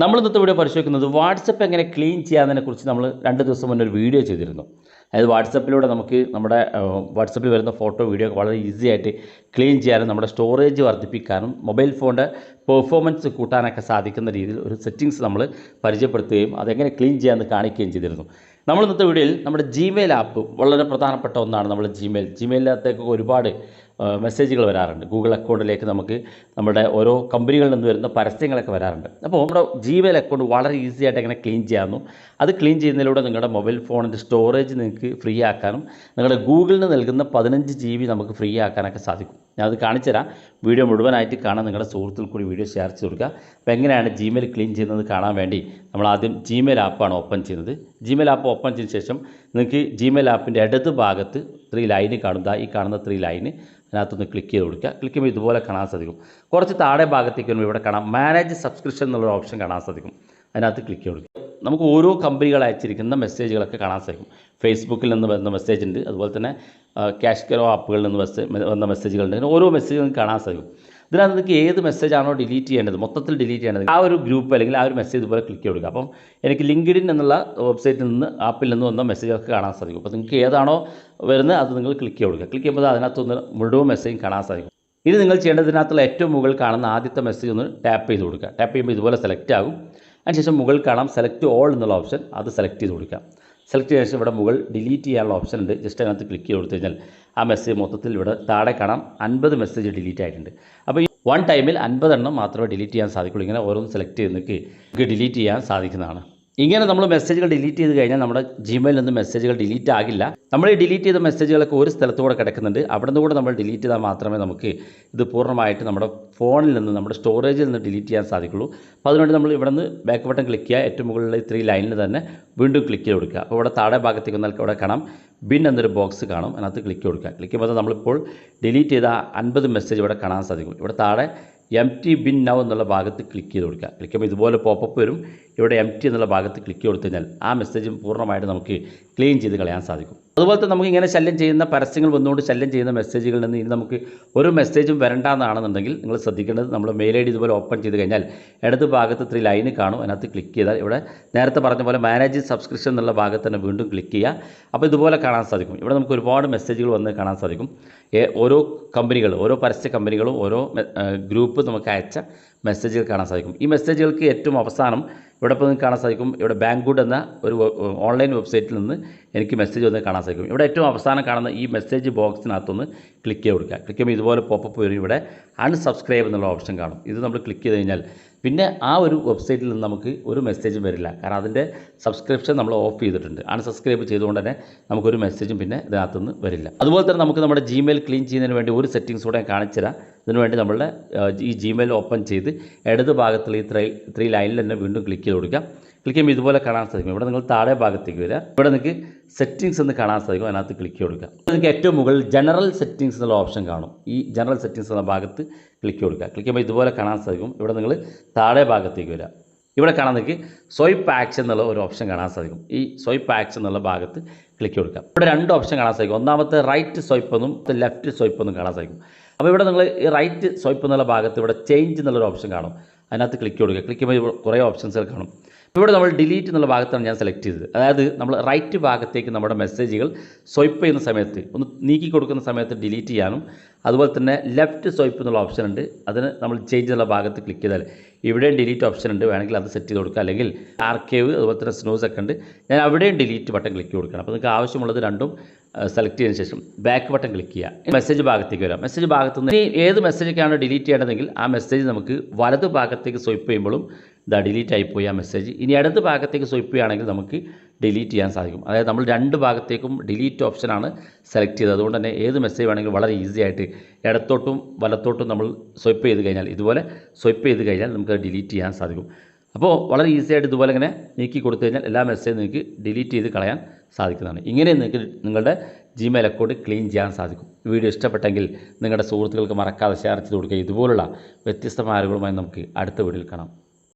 നമ്മൾ ഇന്നത്തെ വീഡിയോ പരിശോധിക്കുന്നത് വാട്സപ്പ് എങ്ങനെ ക്ലീൻ ചെയ്യാമെന്നതിനെക്കുറിച്ച് നമ്മൾ 2 ദിവസം മുന്നേ ഒരു വീഡിയോ ചെയ്തിരുന്നു. അതായത് വാട്സപ്പിലൂടെ നമുക്ക് നമ്മുടെ വാട്സപ്പിൽ വരുന്ന ഫോട്ടോ വീഡിയോ ഒക്കെ വളരെ ഈസി ആയിട്ട് ക്ലീൻ ചെയ്യാനും നമ്മുടെ സ്റ്റോറേജ് വർദ്ധിപ്പിക്കാനും മൊബൈൽ ഫോണിൻ്റെ പെർഫോമൻസ് കൂട്ടാനൊക്കെ സാധിക്കുന്ന രീതിയിൽ ഒരു സെറ്റിങ്സ് നമ്മൾ പരിചയപ്പെടുത്തുകയും അതെങ്ങനെ ക്ലീൻ ചെയ്യാമെന്ന് കാണിക്കുകയും ചെയ്തിരുന്നു. നമ്മൾ ഇന്നത്തെ വീഡിയോയിൽ നമ്മുടെ ജിമെയിൽ ആപ്പ് വളരെ പ്രധാനപ്പെട്ട ഒന്നാണ്. നമ്മൾ ജിമെയിലിനകത്തേക്ക് ഒരുപാട് മെസ്സേജുകൾ വരാറുണ്ട്. ഗൂഗിൾ അക്കൗണ്ടിലേക്ക് നമുക്ക് നമ്മുടെ ഓരോ കമ്പനികളിൽ നിന്ന് വരുന്ന പരസ്യങ്ങളൊക്കെ വരാറുണ്ട്. അപ്പോൾ നമ്മുടെ ജിമെയിൽ അക്കൗണ്ട് വളരെ ഈസി ആയിട്ട് എങ്ങനെ ക്ലീൻ ചെയ്യാമെന്നും അത് ക്ലീൻ ചെയ്യുന്നതിലൂടെ നിങ്ങളുടെ മൊബൈൽ ഫോണിൻ്റെ സ്റ്റോറേജ് നിങ്ങൾക്ക് ഫ്രീ ആക്കാനും നിങ്ങളുടെ ഗൂഗിളിന് നൽകുന്ന 15 GB നമുക്ക് ഫ്രീ ആക്കാനൊക്കെ സാധിക്കും. ഞാനത് കാണിച്ചു തരാം. വീഡിയോ മുഴുവനായിട്ട് കാണാൻ നിങ്ങളുടെ സുഹൃത്തുക്കൾ കൂടി വീഡിയോ ഷെയർ ചെയ്ത് കൊടുക്കുക. അപ്പോൾ എങ്ങനെയാണ് ജിമെയിൽ ക്ലീൻ ചെയ്യുന്നത് കാണാൻ വേണ്ടി നമ്മൾ ആദ്യം ജിമെയിൽ ആപ്പാണ് ഓപ്പൺ ചെയ്യുന്നത്. ജിമെയിൽ ആപ്പ് ഓപ്പൺ ചെയ്ത ശേഷം നിങ്ങൾക്ക് ജിമെയിൽ ആപ്പിൻ്റെ ഇടത് ഭാഗത്ത് 3 ലൈന് കാണും. ഈ കാണുന്ന 3 ലൈന് അതിനകത്തൊന്ന് ക്ലിക്ക് ചെയ്ത് കൊടുക്കുക. ക്ലിക്ക് ചെയ്യുമ്പോൾ ഇതുപോലെ കാണാൻ സാധിക്കും. കുറച്ച് താഴെ ഭാഗത്തേക്ക് വരുമ്പോൾ ഇവിടെ കാണാം മാനേജ് സബ്സ്ക്രിപ്ഷൻ എന്നുള്ള ഓപ്ഷൻ കാണാൻ സാധിക്കും. അതിനകത്ത് ക്ലിക്ക് ചെയ്ത് കൊടുക്കുക. നമുക്ക് ഓരോ കമ്പനികൾ അയച്ചിരിക്കുന്ന മെസ്സേജുകളൊക്കെ കാണാൻ സാധിക്കും. ഫേസ്ബുക്കിൽ നിന്ന് വരുന്ന മെസ്സേജ് ഉണ്ട്, അതുപോലെ തന്നെ ക്യാഷ് കെറോ ആപ്പുകളിൽ നിന്ന് വന്ന മെസ്സേജുകളുണ്ട്. അങ്ങനെ ഓരോ മെസ്സേജുകളും കാണാൻ സാധിക്കും. ഇതിനകത്ത് നിങ്ങൾക്ക് ഏത് മെസ്സേജാണോ ഡിലീറ്റ് ചെയ്യേണ്ടത്, മൊത്തത്തിൽ ഡിലീറ്റ് ചെയ്യേണ്ടത്, ആ ഒരു ഗ്രൂപ്പ് അല്ലെങ്കിൽ ആ ഒരു മെസ്സേജ് ഇതുപോലെ ക്ലിക്ക് കൊടുക്കുക. അപ്പം എനിക്ക് ലിങ്ക്ഡിൻ എന്നുള്ള വെബ്സൈറ്റിൽ നിന്ന് ആപ്പിൽ നിന്ന് വന്ന മെസ്സേജൊക്കെ കാണാൻ സാധിക്കും. അപ്പോൾ നിങ്ങൾക്ക് ഏതാണോ വരുന്നത് അത് നിങ്ങൾ ക്ലിക്ക് കൊടുക്കുക. ക്ലിക്ക് ചെയ്യുമ്പോൾ അതിനകത്തൊന്ന് മുഴുവൻ മെസ്സേജും കാണാൻ സാധിക്കും. ഇത് നിങ്ങൾ ചെയ്യേണ്ടതിനകത്തുള്ള ഏറ്റവും മുകളിൽ കാണുന്ന ആദ്യത്തെ മെസ്സേജ് ഒന്ന് ടാപ്പ് ചെയ്ത് കൊടുക്കുക. ടാപ്പ് ചെയ്യുമ്പോൾ ഇതുപോലെ സെലക്ട് ആകും. അതിനുശേഷം മുകളിൽ കാണാം സെലക്ട് ഓൾ എന്നുള്ള ഓപ്ഷൻ, അത് സെലക്ട് ചെയ്ത് കൊടുക്കുക. സെലക്ട് ചെയ്ത ശേഷം ഇവിടെ മുകളിൽ ഡിലീറ്റ് ചെയ്യാനുള്ള ഓപ്ഷൻ ഉണ്ട്. ജസ്റ്റ് അതിനകത്ത് ക്ലിക്ക് ചെയ്ത് കൊടുത്തു കഴിഞ്ഞാൽ ആ മെസ്സേജ് മൊത്തത്തിൽ ഇവിടെ താഴെ കാണാം 50 മെസ്സേജ് ഡിലീറ്റ് ആയിട്ടുണ്ട്. അപ്പോൾ ഈ വൺ ടൈമിൽ 50 എണ്ണം മാത്രമേ ഡിലീറ്റ് ചെയ്യാൻ സാധിക്കുള്ളൂ. ഇങ്ങനെ ഓരോന്ന് സെലക്ട് ചെയ്ത് നിങ്ങൾക്ക് ഡിലീറ്റ് ചെയ്യാൻ സാധിക്കുന്നതാണ്. ഇങ്ങനെ നമ്മൾ മെസ്സേജുകൾ ഡിലീറ്റ് ചെയ്ത് കഴിഞ്ഞാൽ നമ്മുടെ ജിമെയിലിൽ നിന്ന് മെസ്സേജുകൾ ഡിലീറ്റ് ആകില്ല. നമ്മൾ ഈ ഡിലീറ്റ് ചെയ്ത മെസ്സേജുകളൊക്കെ ഒരു സ്ഥലത്തുകൂടെ കിടക്കുന്നുണ്ട്. അവിടെ നിന്ന് കൂടെ നമ്മൾ ഡിലീറ്റ് ചെയ്താൽ മാത്രമേ നമുക്ക് ഇത് പൂർണ്ണമായിട്ട് നമ്മുടെ ഫോണിൽ നിന്ന് നമ്മുടെ സ്റ്റോറേജിൽ നിന്ന് ഡിലീറ്റ് ചെയ്യാൻ സാധിക്കുള്ളൂ. അപ്പോൾ അതിനുവേണ്ടി നമ്മൾ ഇവിടെ നിന്ന് ബാക്ക് ബട്ടൺ ക്ലിക്ക് ചെയ്യുക. ഏറ്റവും മുകളിലുള്ള 3 ലൈനിൽ തന്നെ വീണ്ടും ക്ലിക്ക് ചെയ്ത് കൊടുക്കുക. അപ്പോൾ ഇവിടെ താഴെ ഭാഗത്തേക്ക് വന്നാൽ ഇവിടെ കാണാം ബിൻ എന്നൊരു ബോക്സ് കാണും. അതിനകത്ത് ക്ലിക്ക് കൊടുക്കുക. ക്ലിക്ക് ചെയ്യുമ്പോൾ നമ്മളിപ്പോൾ ഡിലീറ്റ് ചെയ്ത 50 മെസ്സേജ് ഇവിടെ കാണാൻ സാധിക്കും. ഇവിടെ താഴെ empty bin now എന്നുള്ള ഭാഗത്ത് ക്ലിക്ക് ചെയ്ത് കൊടുക്കുക. ക്ലിക്ക് ചെയ്യുമ്പോൾ ഇതുപോലെ പോപ്പപ്പ് വരും. ഇവിടെ empty എന്നുള്ള ഭാഗത്ത് ക്ലിക്ക് കൊടുത്തു കഴിഞ്ഞാൽ ആ മെസ്സേജും പൂർണ്ണമായിട്ട് നമുക്ക് ക്ലീൻ ചെയ്ത് കളയാൻ സാധിക്കും. അതുപോലെ തന്നെ നമുക്ക് ഇങ്ങനെ ശല്യം ചെയ്യുന്ന പരസ്യങ്ങൾ വന്നുകൊണ്ട് ശല്യം ചെയ്യുന്ന മെസ്സേജുകളിൽ നിന്ന് ഇനി നമുക്ക് ഒരു മെസ്സേജും വരണ്ടെന്നാണെന്നുണ്ടെങ്കിൽ നിങ്ങൾ ശ്രദ്ധിക്കേണ്ടത് നമ്മൾ മെയിൽ ഐ ഡി ഇതുപോലെ ഓപ്പൺ ചെയ്ത് കഴിഞ്ഞാൽ ഇടത് ഭാഗത്ത് 3 ലൈന് കാണും. അതിനകത്ത് ക്ലിക്ക് ചെയ്താൽ ഇവിടെ നേരത്തെ പറഞ്ഞ പോലെ മാനേജ് സബ്സ്ക്രിപ്ഷൻ എന്നുള്ള ഭാഗത്ത് തന്നെ വീണ്ടും ക്ലിക്ക് ചെയ്യുക. അപ്പോൾ ഇതുപോലെ കാണാൻ സാധിക്കും. ഇവിടെ നമുക്ക് ഒരുപാട് മെസ്സേജുകൾ വന്ന് കാണാൻ സാധിക്കും. ഓരോ കമ്പനികൾ, ഓരോ പരസ്യ കമ്പനികളും ഓരോ ഗ്രൂപ്പ് നമുക്ക് അയച്ച മെസ്സേജുകൾ കാണാൻ സാധിക്കും. ഈ മെസ്സേജുകൾക്ക് ഏറ്റവും അവസാനം ഇവിടെ ഇപ്പോൾ നിങ്ങൾക്ക് കാണാൻ സാധിക്കും. ഇവിടെ ബാങ്കുഡ് എന്ന ഒരു ഓൺലൈൻ വെബ്സൈറ്റിൽ നിന്ന് എനിക്ക് മെസ്സേജ് വന്ന് കാണാൻ സാധിക്കും. ഇവിടെ ഏറ്റവും അവസാനം കാണുന്ന ഈ മെസ്സേജ് ബോക്സിനകത്തൊന്ന് ക്ലിക്ക് ചെയ്ത് കൊടുക്കുക. ക്ലിക്ക് ചെയ്യുമ്പോൾ ഇതുപോലെ പോപ്പപ്പ് വരും. ഇവിടെ അൺസബ്സ്ക്രൈബ് എന്നുള്ള ഓപ്ഷൻ കാണും. ഇത് നമ്മൾ ക്ലിക്ക് ചെയ്ത് കഴിഞ്ഞാൽ പിന്നെ ആ ഒരു വെബ്സൈറ്റിൽ നിന്ന് നമുക്ക് ഒരു മെസ്സേജും വരില്ല. കാരണം അതിൻ്റെ സബ്സ്ക്രിപ്ഷൻ നമ്മൾ ഓഫ് ചെയ്തിട്ടുണ്ട്. അൺസബ്സ്ക്രൈബ് ചെയ്തുകൊണ്ട് തന്നെ നമുക്കൊരു മെസ്സേജും പിന്നെ ഇതിനകത്തുനിന്ന് വരില്ല. അതുപോലെ തന്നെ നമുക്ക് നമ്മുടെ ജിമെയിൽ ക്ലീൻ ചെയ്യുന്നതിന് വേണ്ടി ഒരു സെറ്റിങ്സ് കൂടെ ഞാൻ കാണിച്ചു തരാം. ഇതിനുവേണ്ടി നമ്മളുടെ ഈ ജിമെയിൽ ഓപ്പൺ ചെയ്ത് ഇടത് ഭാഗത്തുള്ള ഈ 3 ലൈനിൽ തന്നെ വീണ്ടും ക്ലിക്ക് ചെയ്ത് കൊടുക്കുക. ക്ലിക്ക് ചെയ്യുമ്പോൾ ഇതുപോലെ കാണാൻ സാധിക്കും. ഇവിടെ നിങ്ങൾ താഴെ ഭാഗത്തേക്ക് വരിക. ഇവിടെ നിങ്ങൾക്ക് സെറ്റിങ്സ് എന്ന് കാണാൻ സാധിക്കും. അതിനകത്ത് ക്ലിക്ക് കൊടുക്കുക. നിങ്ങൾക്ക് ഏറ്റവും മുകളിൽ ജനറൽ സെറ്റിങ്സ് എന്നുള്ള ഓപ്ഷൻ കാണും. ഈ ജനറൽ സെറ്റിങ്സ് എന്ന ഭാഗത്ത് ക്ലിക്ക് കൊടുക്കുക. ക്ലിക്ക് ചെയ്യുമ്പോൾ ഇതുപോലെ കാണാൻ സാധിക്കും. ഇവിടെ നിങ്ങൾ താഴെ ഭാഗത്തേക്ക് വരിക. ഇവിടെ കാണാൻ നിങ്ങൾക്ക് സ്വൈപ്പ് ആക്ഷൻ എന്നുള്ള ഒരു ഓപ്ഷൻ കാണാൻ സാധിക്കും. ഈ സ്വൈപ്പ് ആക്ഷൻ എന്നുള്ള ഭാഗത്ത് ക്ലിക്ക് കൊടുക്കുക. ഇവിടെ 2 ഓപ്ഷൻ കാണാൻ സാധിക്കും. ഒന്നാമത്തെ റൈറ്റ് സ്വൈപ്പ് എന്നും ലെഫ്റ്റ് സ്വൈപ്പ് എന്നും കാണാൻ സാധിക്കും. അപ്പോൾ ഇവിടെ നിങ്ങൾ ഈ റൈറ്റ് സ്വൈപ്പ് എന്നുള്ള ഭാഗത്ത് ഇവിടെ ചേഞ്ച് എന്നുള്ളൊരു ഓപ്ഷൻ കാണും. അതിനകത്ത് ക്ലിക്ക് കൊടുക്കുക. ക്ലിക്ക് ചെയ്യുമ്പോൾ കുറേ ഓപ്ഷൻസുകൾ കാണും. ഇവിടെ നമ്മൾ ഡിലീറ്റ് എന്നുള്ള ഭാഗത്താണ് ഞാൻ സെലക്ട് ചെയ്തത്. അതായത് നമ്മൾ റൈറ്റ് ഭാഗത്തേക്ക് നമ്മുടെ മെസ്സേജുകൾ സ്വൈപ്പ് ചെയ്യുന്ന സമയത്ത് ഒന്ന് നീക്കി കൊടുക്കുന്ന സമയത്ത് ഡിലീറ്റ് ചെയ്യാനും, അതുപോലെ തന്നെ ലെഫ്റ്റ് സ്വൈപ്പ് എന്നുള്ള ഓപ്ഷൻ ഉണ്ട്. അതിന് നമ്മൾ ചേഞ്ച് എന്നുള്ള ഭാഗത്ത് ക്ലിക്ക് ചെയ്താൽ ഇവിടെയും ഡിലീറ്റ് ഓപ്ഷൻ ഉണ്ട്. വേണമെങ്കിൽ അത് സെറ്റ് ചെയ്ത് കൊടുക്കുക. അല്ലെങ്കിൽ ആർക്കൈവ് അതുപോലെ തന്നെ സ്നൂസ് ഒക്കെ ഉണ്ട്. ഞാൻ അവിടെയും ഡിലീറ്റ് ബട്ടൺ ക്ലിക്ക് കൊടുക്കണം. അപ്പോൾ നിങ്ങൾക്ക് ആവശ്യമുള്ളത് രണ്ടും സെലക്ട് ചെയ്തതിന് ശേഷം ബാക്ക് ബട്ടൺ ക്ലിക്ക് ചെയ്യുക. മെസ്സേജ് ഭാഗത്തേക്ക് വരാം. മെസ്സേജ് ഭാഗത്ത് നിന്ന് ഏത് മെസ്സേജൊക്കെയാണ് ഡിലീറ്റ് ചെയ്യേണ്ടതെങ്കിൽ ആ മെസ്സേജ് നമുക്ക് വലത് ഭാഗത്തേക്ക് സ്വൈപ്പ് ചെയ്യുമ്പോഴും ഡിലീറ്റ് ആയിപ്പോയി ആ മെസ്സേജ്. ഇനി ഇടത് ഭാഗത്തേക്ക് സ്വൈപ്പ് ചെയ്യുകയാണെങ്കിൽ നമുക്ക് ഡിലീറ്റ് ചെയ്യാൻ സാധിക്കും. അതായത് നമ്മൾ 2 ഭാഗത്തേക്കും ഡിലീറ്റ് ഓപ്ഷനാണ് സെലക്ട് ചെയ്തത്. അതുകൊണ്ട് തന്നെ ഏത് മെസ്സേജ് വേണമെങ്കിലും വളരെ ഈസി ആയിട്ട് ഇടത്തോട്ടും വലത്തോട്ടും നമ്മൾ സ്വൈപ്പ് ചെയ്ത് കഴിഞ്ഞാൽ ഇതുപോലെ സ്വൈപ്പ് ചെയ്ത് കഴിഞ്ഞാൽ നമുക്ക് ഡിലീറ്റ് ചെയ്യാൻ സാധിക്കും. അപ്പോൾ വളരെ ഈസി ആയിട്ട് ഇതുപോലെ ഇങ്ങനെ നീക്കി കൊടുത്തു കഴിഞ്ഞാൽ എല്ലാ മെസ്സേജും നിങ്ങൾക്ക് ഡിലീറ്റ് ചെയ്ത് കളയാൻ സാധിക്കുന്നതാണ്. ഇങ്ങനെ നിങ്ങൾക്ക് നിങ്ങളുടെ ജിമെയിൽ അക്കൗണ്ട് ക്ലീൻ ചെയ്യാൻ സാധിക്കും. വീഡിയോ ഇഷ്ടപ്പെട്ടെങ്കിൽ നിങ്ങളുടെ സുഹൃത്തുക്കൾക്ക് മറക്കാതെ ഷെയർ ചെയ്ത് കൊടുക്കുക. ഇതുപോലുള്ള വ്യത്യസ്തമായ അറിവുകളുമായി നമുക്ക് അടുത്ത വീഡിയോയിൽ കാണാം.